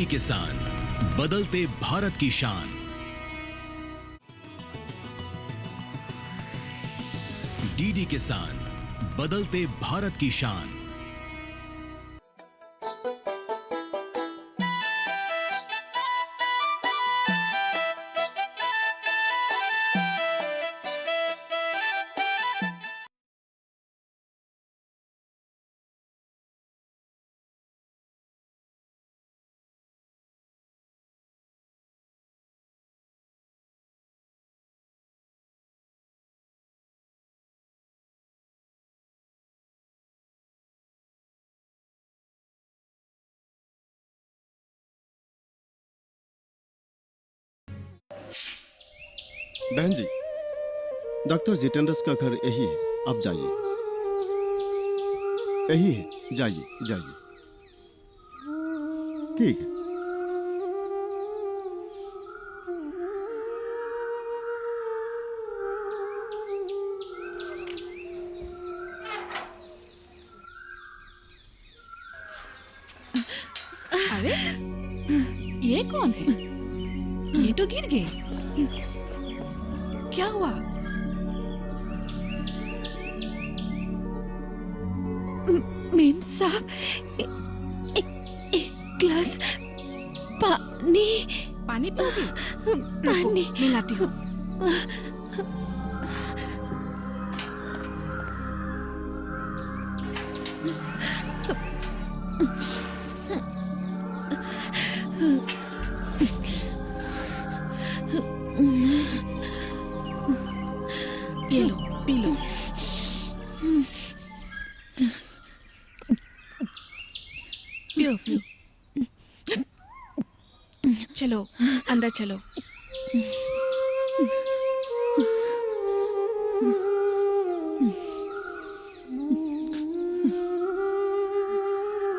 किसान, बदलते भारत की शान। डीडी किसान, बदलते भारत की शान। बहन जी, डॉक्टर जितेंद्र का घर यही है, आप जाइए। यही है, जाइए जाइए। ठीक है। अरे ये कौन है? ये तो गिर गए। क्या हुआ? मेम साहब, एक ग्लास पानी। पानी पियोगे? पानी। रुको, मैं लाती हूँ। ये लो, पी लो। पियो पियो। चलो अंदर चलो।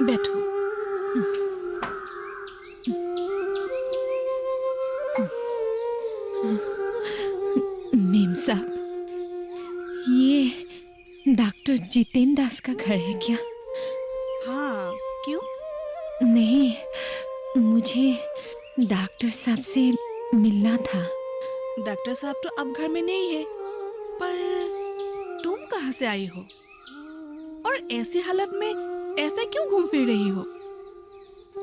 बैठो। मेम साहब, ये डॉक्टर जितेंद्र दास का घर है क्या? हाँ, क्यों? नहीं, मुझे डॉक्टर साहब से मिलना था। डॉक्टर साहब तो अब घर में नहीं है, पर तुम कहाँ से आई हो? और ऐसी हालत में ऐसे क्यों घूम फिर रही हो?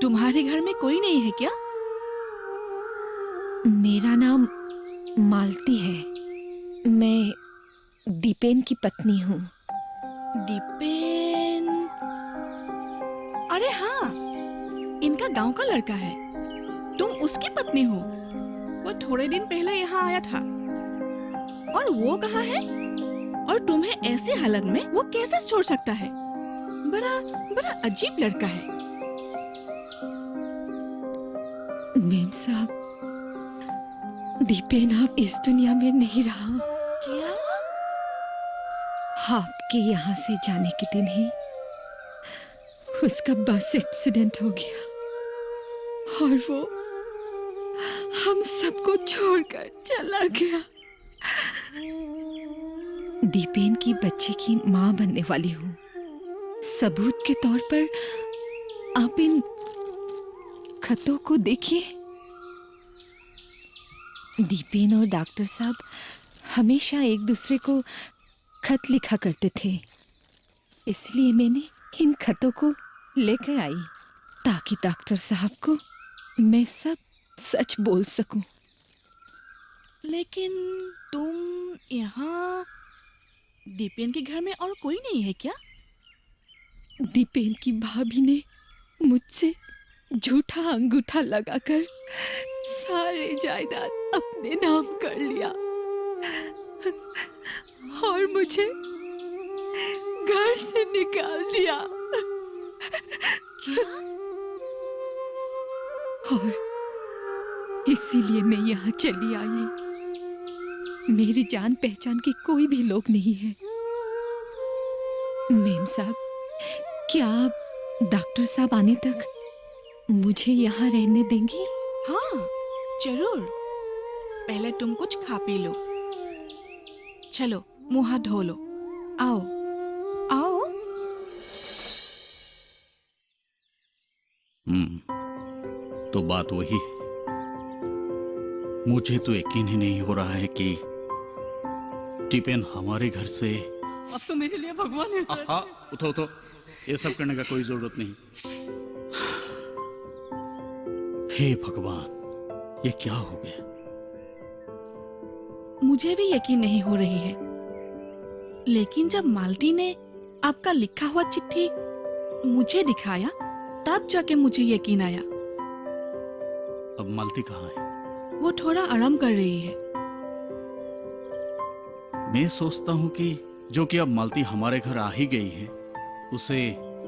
तुम्हारे घर में कोई नहीं है क्या? मेरा नाम मालती है। मैं दीपेन की पत्नी हूँ। दीपेन? अरे हाँ, इनका गांव का लड़का है। तुम उसकी पत्नी हो। वो थोड़े दिन पहले यहाँ आया था। और वो कहाँ है? और तुम्हें ऐसी हालत में वो कैसे छोड़ सकता है? बड़ा बड़ा अजीब लड़का है। मेम साहब, दीपेन अब इस दुनिया में नहीं रहा। क्या? आपके यहाँ से जाने के दिन ही उसका बस एक्सीडेंट हो गया और वो हम सबको छोड़कर चला गया। दीपेन की बच्चे की माँ बनने वाली हूँ। सबूत के तौर पर आप इन खतों को देखिए। दीपेन और डॉक्टर साहब हमेशा एक दूसरे को खत लिखा करते थे, इसलिए मैंने इन खतों को लेकर आई ताकि डॉक्टर साहब को मैं सब सच बोल सकूं। लेकिन तुम यहाँ दीपेन के घर में और कोई नहीं है क्या? दीपेन की भाभी ने मुझसे झूठा अंगूठा लगाकर सारे जायदाद अपने नाम कर लिया और मुझे घर से निकाल दिया। क्या? और इसीलिए मैं यहाँ चली आई। मेरी जान पहचान के कोई भी लोग नहीं है। मेम साहब, क्या आप डॉक्टर साहब आने तक मुझे यहाँ रहने देंगी? हाँ, जरूर। पहले तुम कुछ खा पी लो। चलो, मुंह हाथ धो लो। आओ आओ। तो बात वही है। मुझे तो यकीन ही नहीं हो रहा है कि टिपेन हमारे घर से। अब तो मेरे लिए भगवान है सर। उठो उठो, ये सब करने का कोई जरूरत नहीं। हे भगवान, ये क्या हो गया? मुझे भी यकीन नहीं हो रही है, लेकिन जब मालती ने आपका लिखा हुआ चिट्ठी मुझे दिखाया तब जाके मुझे यकीन आया। अब मालती कहाँ है? वो थोड़ा आराम कर रही है। मैं सोचता हूँ कि जो कि अब मालती हमारे घर आ ही गई है, उसे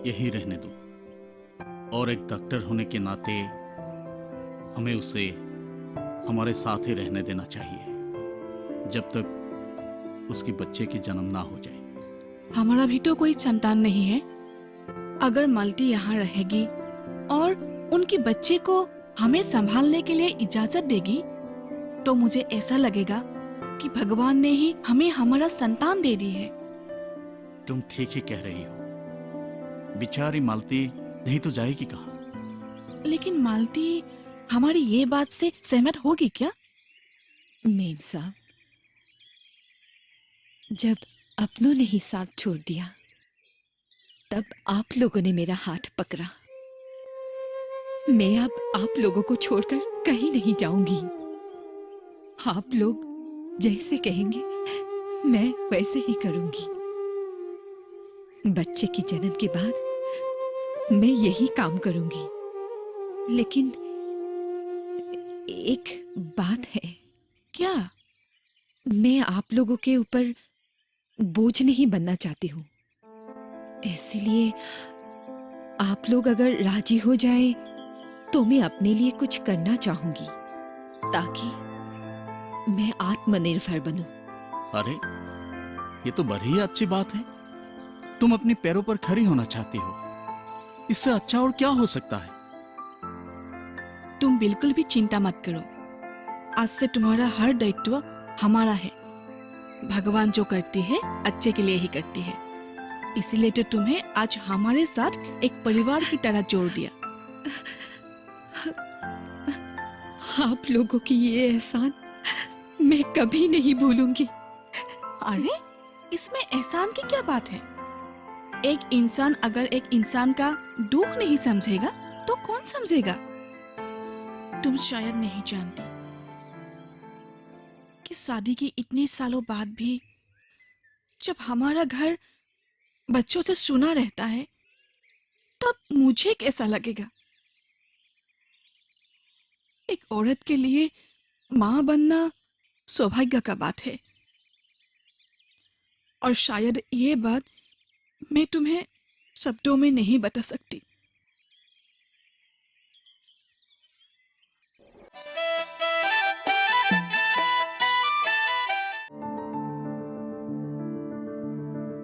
यही रहने दो। और एक डॉक्टर होने के नाते हमें उसे हमारे साथ ही रहने देना चाहिए जब तक उसकी बच्चे की जन्म ना हो जाए। हमारा भी तो कोई संतान नहीं है। अगर मालती यहाँ रहेगी और उनके बच्चे को हमें संभालने के लिए इजाजत देगी तो मुझे ऐसा लगेगा कि भगवान ने ही हमें हमारा संतान दे दी है। तुम ठीक ही कह रही हो। बेचारी मालती नहीं तो जाएगी कहाँ? लेकिन मालती हमारी ये बात से सहमत होगी क्या? मेम साहब, जब अपनों ने ही साथ छोड़ दिया तब आप लोगों ने मेरा हाथ पकड़ा। मैं अब आप लोगों को छोड़कर कहीं नहीं जाऊंगी। आप लोग जैसे कहेंगे मैं वैसे ही करूंगी। बच्चे की जन्म के बाद मैं यही काम करूंगी। लेकिन एक बात है। क्या? मैं आप लोगों के ऊपर बोझ नहीं बनना चाहती हूँ, इसलिए आप लोग अगर राजी हो जाए तो मैं अपने लिए कुछ करना चाहूंगी ताकि मैं आत्मनिर्भर बनूं। अरे, ये तो बड़ी ही अच्छी बात है। तुम अपने पैरों पर खड़ी होना चाहती हो, इससे अच्छा और क्या हो सकता है? तुम बिल्कुल भी चिंता मत करो। आज से तुम्हारा हर दायित्व हमारा है। भगवान जो करती है अच्छे के लिए ही करती है, इसीलिए तो तुम्हें आज हमारे साथ एक परिवार की तरह जोड़ दिया। आप लोगों की ये एहसान मैं कभी नहीं भूलूंगी। अरे, इसमें एहसान की क्या बात है? एक इंसान अगर एक इंसान का दुख नहीं समझेगा तो कौन समझेगा? तुम शायद नहीं जानती कि शादी के इतने सालों बाद भी जब हमारा घर बच्चों से सुना रहता है तब मुझे कैसा लगेगा। एक औरत के लिए मां बनना सौभाग्य का बात है, और शायद ये बात मैं तुम्हें शब्दों में नहीं बता सकती।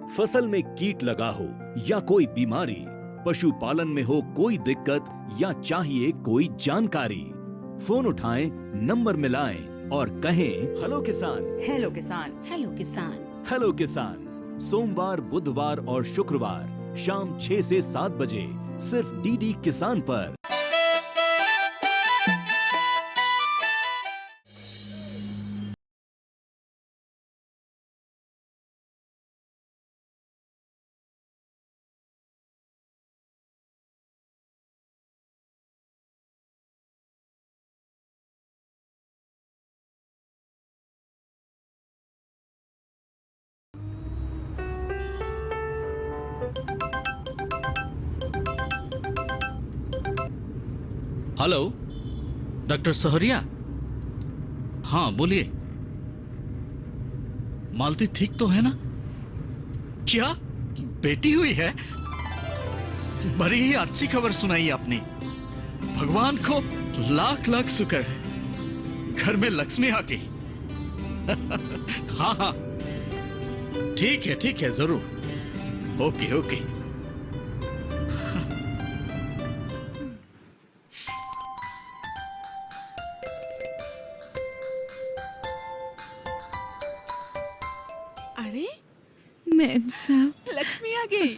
फसल में कीट लगा हो या कोई बीमारी, पशुपालन में हो कोई दिक्कत या चाहिए कोई जानकारी, फोन उठाएं, नंबर मिलाएं और कहें हेलो किसान। हेलो किसान। हेलो किसान। हेलो किसान सोमवार, बुधवार और शुक्रवार शाम 6 से 7 बजे सिर्फ डीडी किसान पर। Hello, doctor Sahariya. हाँ बोलिए। मालती ठीक तो है ना? क्या बेटी हुई है? बड़ी ही अच्छी खबर सुनाई आपने। भगवान को लाख लाख शुक्र है, घर में लक्ष्मी आ गई। हाँ हाँ, ठीक है, जरूर। Okay okay. अरे, मैम साहब, लक्ष्मी आ गई।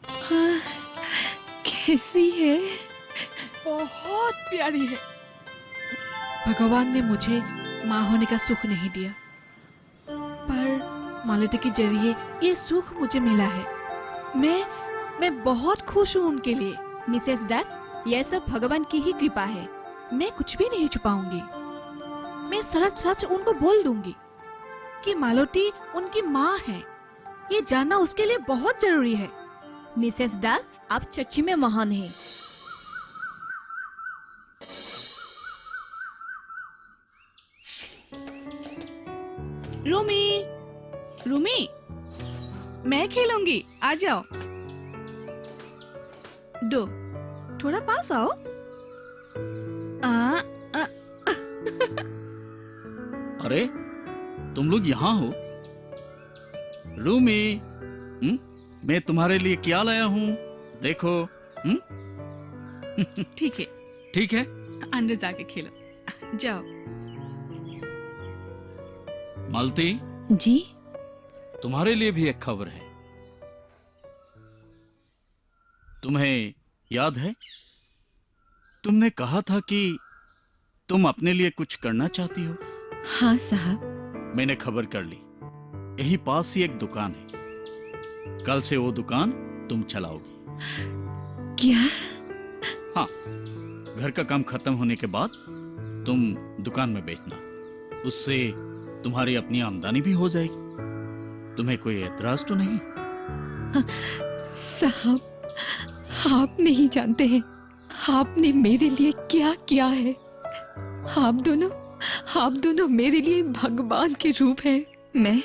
हाँ, कैसी है? बहुत प्यारी है। भगवान ने मुझे माँ होने का सुख नहीं दिया, पर मालती के जरिए ये सुख मुझे मिला है। मैं बहुत खुश हूँ उनके लिए। मिसेस दास, यह सब भगवान की ही कृपा है। मैं कुछ भी नहीं छुपाऊंगी। मैं सच उनको बोल दूंगी कि मालती उनकी माँ है। ये जानना उसके लिए बहुत जरूरी है। मिसेस दास, आप सच्ची में महान हैं। रूमी, रूमी, मैं खेलूंगी, आ जाओ। दो, थोड़ा पास आओ। अरे तुम लोग यहाँ हो? रूमी, मैं तुम्हारे लिए क्या लाया हूँ, देखो। ठीक है, ठीक है। अंदर जाके खेलो, जाओ। मालती, जी? तुम्हारे लिए भी एक खबर है। तुम्हें याद है, तुमने कहा था कि तुम अपने लिए कुछ करना चाहती हो। हाँ साहब। मैंने खबर कर ली। यही पास ही एक दुकान है। कल से वो दुकान तुम चलाओगी। क्या? हाँ, घर का काम खत्म होने के बाद तुम दुकान में बेचना। उससे तुम्हारी अपनी आमदनी भी हो जाएगी। तुम्हें कोई एतराज तो नहीं? साहब, आप नहीं जानते हैं आपने मेरे लिए क्या किया है। आप दोनों मेरे लिए भगवान के रूप हैं। मैं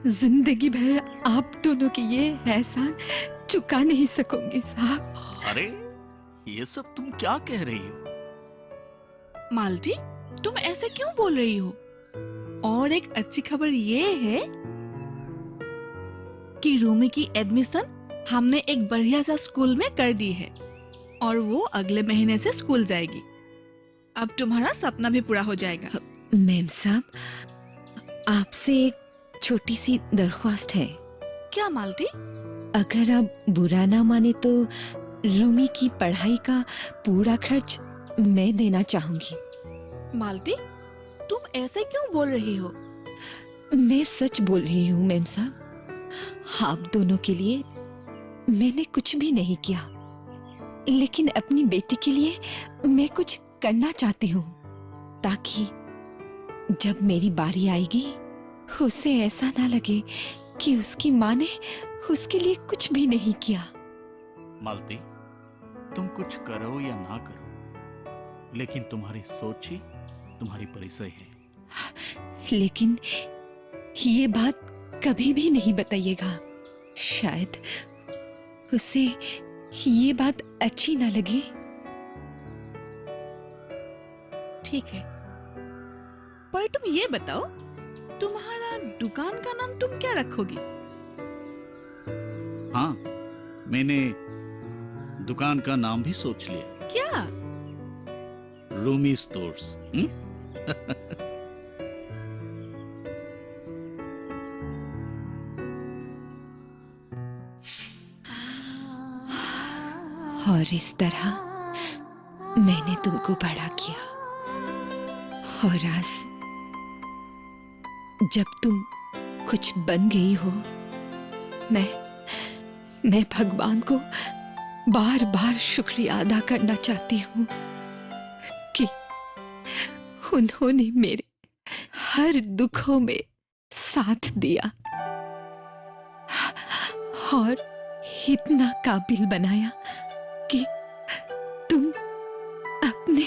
जिंदगी भर आप दोनों की ये एहसान चुका नहीं सकूंगी साहब। अरे ये सब तुम क्या कह रही हो? मालती, तुम ऐसे क्यों बोल रही हो? और एक अच्छी खबर ये है कि रूमी की एडमिशन हमने एक बढ़िया सा स्कूल में कर दी है और वो अगले महीने से स्कूल जाएगी। अब तुम्हारा सपना भी पूरा हो जाएगा। मैम साहब, आपसे एक छोटी सी दरख्वास्त है। क्या मालती? अगर आप बुरा ना माने तो रूमी की पढ़ाई का पूरा खर्च मैं देना चाहूंगी। मालती, तुम ऐसे क्यों बोल रही हो? मैं सच बोल रही हूँ मैम साहब। आप दोनों के लिए मैंने कुछ भी नहीं किया, लेकिन अपनी बेटी के लिए मैं कुछ करना चाहती हूँ, ताकि जब मेरी बारी आएगी उसे ऐसा ना लगे कि उसकी माँ ने उसके लिए कुछ भी नहीं किया। मालती, तुम कुछ करो या ना करो, लेकिन तुम्हारी सोच ही तुम्हारी परिचय है। लेकिन ये बात कभी भी नहीं बताइएगा। शायद उसे ये बात अच्छी ना लगे। ठीक है, पर तुम ये बताओ, तुम्हारा दुकान का नाम तुम क्या रखोगी? हाँ, मैंने दुकान का नाम भी सोच लिया। क्या? रूमी स्टोर्स। और इस तरह मैंने तुमको बड़ा किया, और आज जब तुम कुछ बन गई हो, मैं भगवान को बार बार शुक्रिया अदा करना चाहती हूँ कि उन्होंने मेरे हर दुखों में साथ दिया और इतना काबिल बनाया कि तुम अपने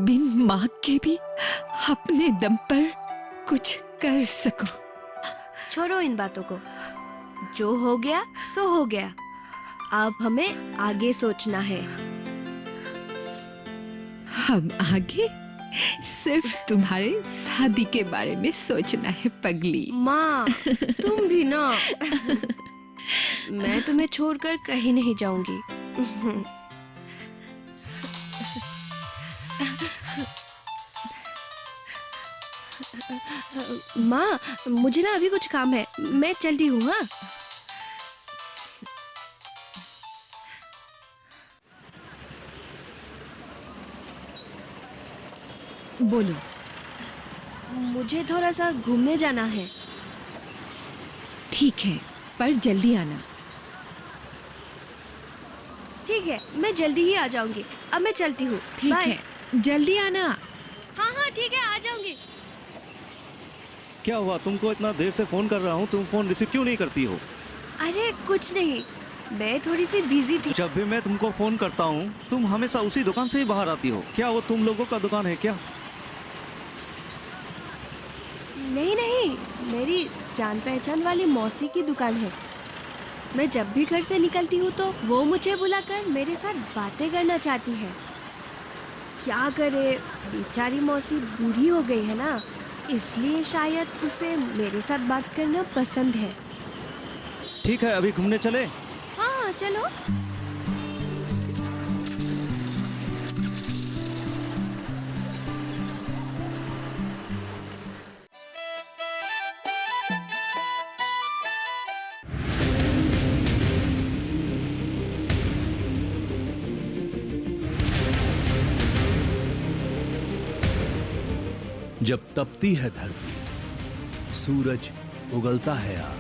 बिन मांग के भी अपने दम पर कुछ कर सको। छोड़ो इन बातों को, जो हो गया सो हो गया। अब हमें आगे सोचना है। हम आगे सिर्फ तुम्हारे शादी के बारे में सोचना है पगली। माँ, तुम भी ना। मैं तुम्हें छोड़कर कहीं नहीं जाऊंगी। माँ, मुझे ना अभी कुछ काम है, मैं चलती हूँ। हाँ, बोलो। मुझे थोड़ा सा घूमने जाना है। ठीक है, पर जल्दी आना। ठीक है, मैं जल्दी ही आ जाऊंगी। अब मैं चलती हूँ। ठीक बाय। है, जल्दी आना। हाँ हाँ ठीक है, आ जाऊंगी। क्या हुआ? तुमको इतना देर से फोन कर रहा हूँ, तुम फोन रिसीव क्यों नहीं करती हो? अरे कुछ नहीं, मैं थोड़ी सी बिजी थी। जब भी मैं तुमको फोन करता हूँ तुम हमेशा उसी दुकान से ही बाहर आती हो। क्या वो तुम लोगों का दुकान है क्या? नहीं नहीं, मेरी जान पहचान वाली मौसी की दुकान है। मैं जब भी घर से निकलती हूँ तो वो मुझे बुलाकर मेरे साथ बातें करना चाहती है। क्या करे, बेचारी मौसी बूढ़ी हो गई है ना, इसलिए शायद उसे मेरे साथ बात करना पसंद है। ठीक है, अभी घूमने चले? हाँ चलो। जब तपती है धरती, सूरज उगलता है आग,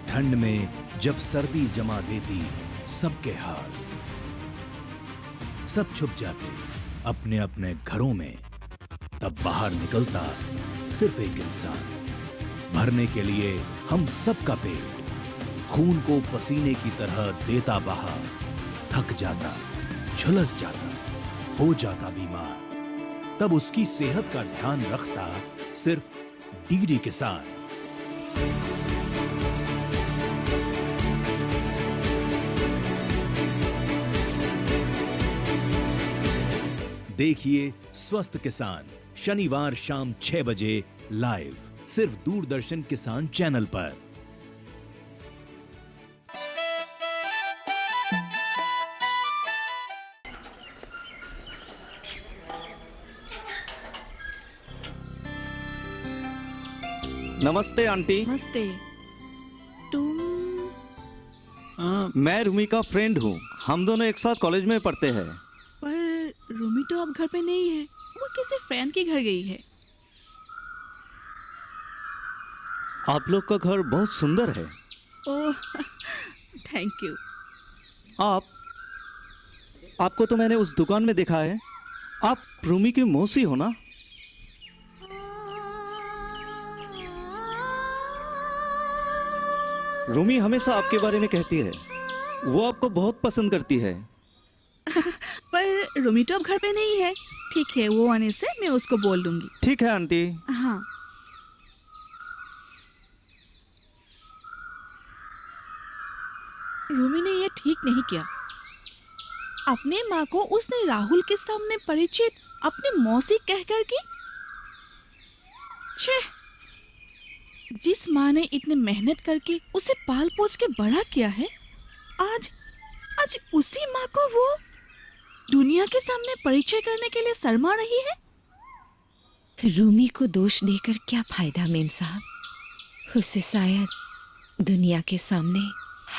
ठंड में जब सर्दी जमा देती सबके हाल, सब छुप जाते अपने अपने घरों में, तब बाहर निकलता सिर्फ एक इंसान, भरने के लिए हम सबका पेट, खून को पसीने की तरह देता बहा, थक जाता, झुलस जाता, हो जाता बीमार, तब उसकी सेहत का ध्यान रखता सिर्फ डीडी किसान। देखिए स्वस्थ किसान शनिवार शाम 6 बजे लाइव सिर्फ दूरदर्शन किसान चैनल पर। नमस्ते आंटी। नमस्ते। तुम मैं रूमी का फ्रेंड हूँ, हम दोनों एक साथ कॉलेज में पढ़ते हैं। पर रूमी तो अब घर पे नहीं है, वो किसी फ्रेंड के घर गई है। आप लोग का घर बहुत सुंदर है। Oh thank you. आपको तो मैंने उस दुकान में देखा है। आप रूमी की मौसी हो ना? रूमी हमेशा आपके बारे में कहती है, वो आपको बहुत पसंद करती है। पर रूमी तो अब घर पे नहीं है। ठीक है, वो आने से मैं उसको बोल दूंगी। ठीक है आंटी। हाँ। रूमी ने ये ठीक नहीं किया। अपने माँ को उसने राहुल के सामने परिचित अपनी मौसी कहकर की। छे, जिस माँ ने इतने मेहनत करके उसे पाल पोस के बड़ा किया है, आज उसी माँ को वो दुनिया के सामने परिचय करने के लिए शर्मा रही है। रूमी को दोष देकर क्या फायदा मेम साहब? उसे शायद दुनिया के सामने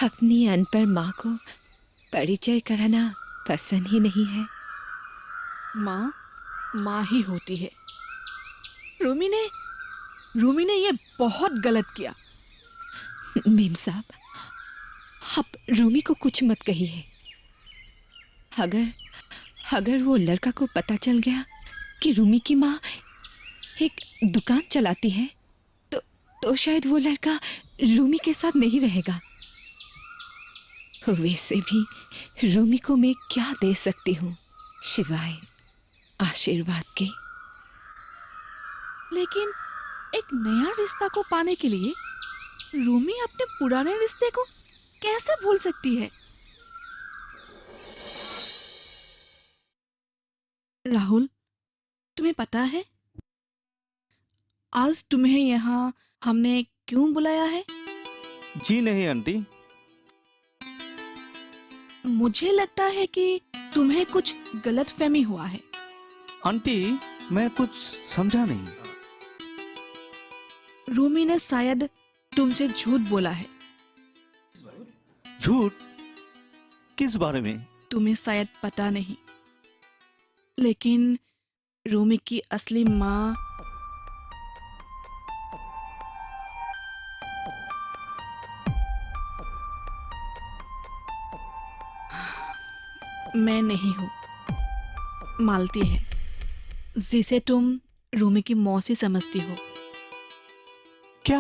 अपनी अनपढ़ माँ को परिचय कराना पसंद ही नहीं है। माँ ही होती है। रूमी ने ये बहुत गलत किया। मेम साहब, आप रूमी को कुछ मत कहिए। अगर वो लड़का को पता चल गया कि रूमी की माँ एक दुकान चलाती है तो शायद वो लड़का रूमी के साथ नहीं रहेगा। वैसे भी रूमी को मैं क्या दे सकती हूँ सिवाय आशीर्वाद के। लेकिन एक नया रिश्ता को पाने के लिए रूमी अपने पुराने रिश्ते को कैसे भूल सकती है? राहुल, तुम्हें पता है आज तुम्हें यहाँ हमने क्यों बुलाया है? जी नहीं आंटी। मुझे लगता है कि तुम्हें कुछ गलतफहमी हुआ है। आंटी, मैं कुछ समझा नहीं। रूमी ने शायद तुमसे झूठ बोला है। झूठ? किस बारे में? तुम्हें शायद पता नहीं, लेकिन रूमी की असली माँ मैं नहीं हूँ, मालती है, जिसे तुम रूमी की मौसी समझती हो। क्या?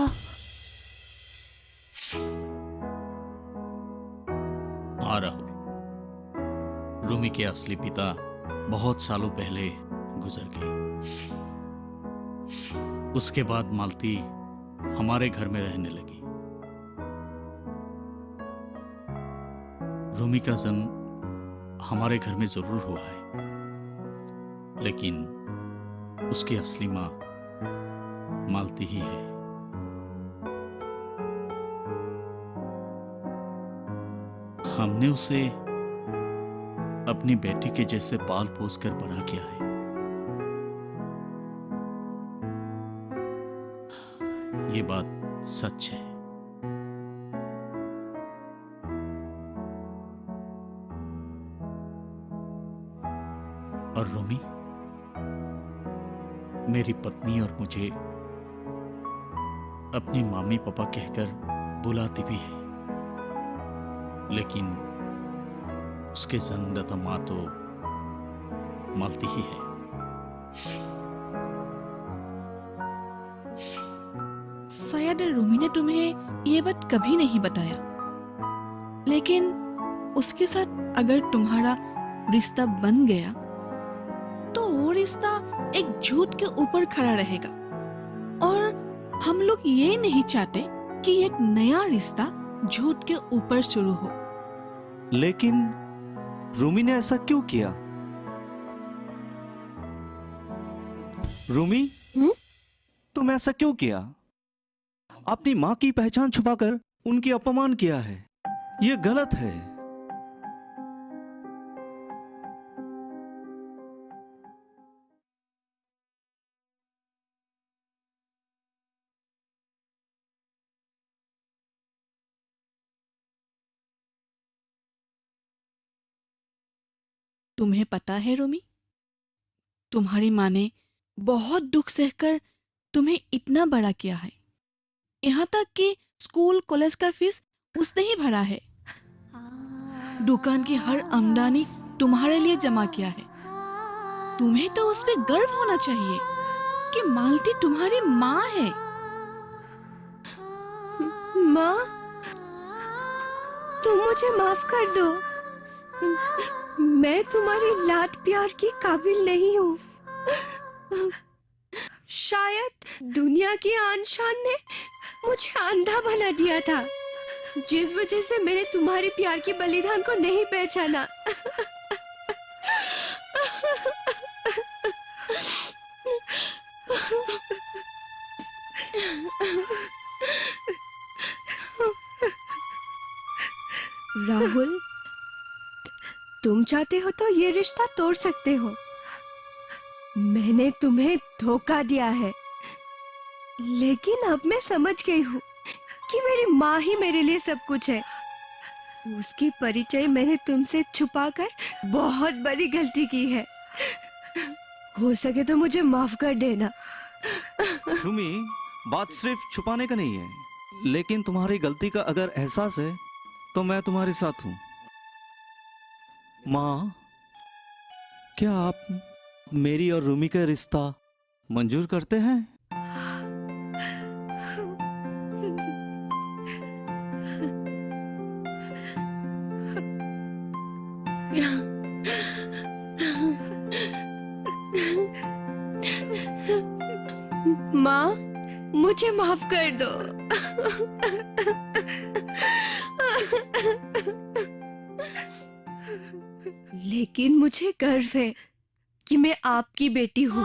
हाँ राहुल, रूमी के असली पिता बहुत सालों पहले गुजर गए। उसके बाद मालती हमारे घर में रहने लगी। रूमी का जन्म हमारे घर में जरूर हुआ है, लेकिन उसकी असली माँ मालती ही है। हमने उसे अपनी बेटी के जैसे पाल पोस कर बड़ा किया है। ये बात सच है। और रूमी मेरी पत्नी और मुझे अपनी मामी पापा कहकर बुलाती भी है, लेकिन उसके जन्मदाता माँ तो मालती ही है। शायद रूमी ने तुम्हें ये बात कभी नहीं बताया, लेकिन उसके साथ अगर तुम्हारा रिश्ता बन गया तो वो रिश्ता एक झूठ के ऊपर खड़ा रहेगा, और हम लोग ये नहीं चाहते कि एक नया रिश्ता झूठ के ऊपर शुरू हो। लेकिन रूमी ने ऐसा क्यों किया? रूमी, तुम ऐसा क्यों किया? अपनी माँ की पहचान छुपाकर उनकी अपमान किया है। ये गलत है। तुम्हें पता है रूमी, तुम्हारी माँ ने बहुत दुख सहकर तुम्हें इतना बड़ा किया है, यहाँ तक कि स्कूल कॉलेज का फीस उसने ही भरा है। दुकान की हर आमदनी तुम्हारे लिए जमा किया है। तुम्हें तो उस पे गर्व होना चाहिए कि मालती तुम्हारी माँ है। माँ, तुम मुझे माफ कर दो। मैं तुम्हारी लाड प्यार की काबिल नहीं हूँ। शायद दुनिया की आन शान ने मुझे अंधा बना दिया था, जिस वजह से मैंने तुम्हारे प्यार के बलिदान को नहीं पहचाना। राहुल, तुम चाहते हो तो ये रिश्ता तोड़ सकते हो। मैंने तुम्हें धोखा दिया है, लेकिन अब मैं समझ गई हूँ कि मेरी माँ ही मेरे लिए सब कुछ है। उसकी परिचय मैंने तुमसे छुपाकर बहुत बड़ी गलती की है। हो सके तो मुझे माफ कर देना। रूमी, बात सिर्फ छुपाने का नहीं है, लेकिन तुम्हारी गलती का अगर एहसास है तो मैं तुम्हारे साथ हूँ। माँ, क्या आप मेरी और रूमी का रिश्ता मंजूर करते हैं? माँ, मुझे माफ कर दो। लेकिन मुझे गर्व है कि मैं आपकी बेटी हूँ।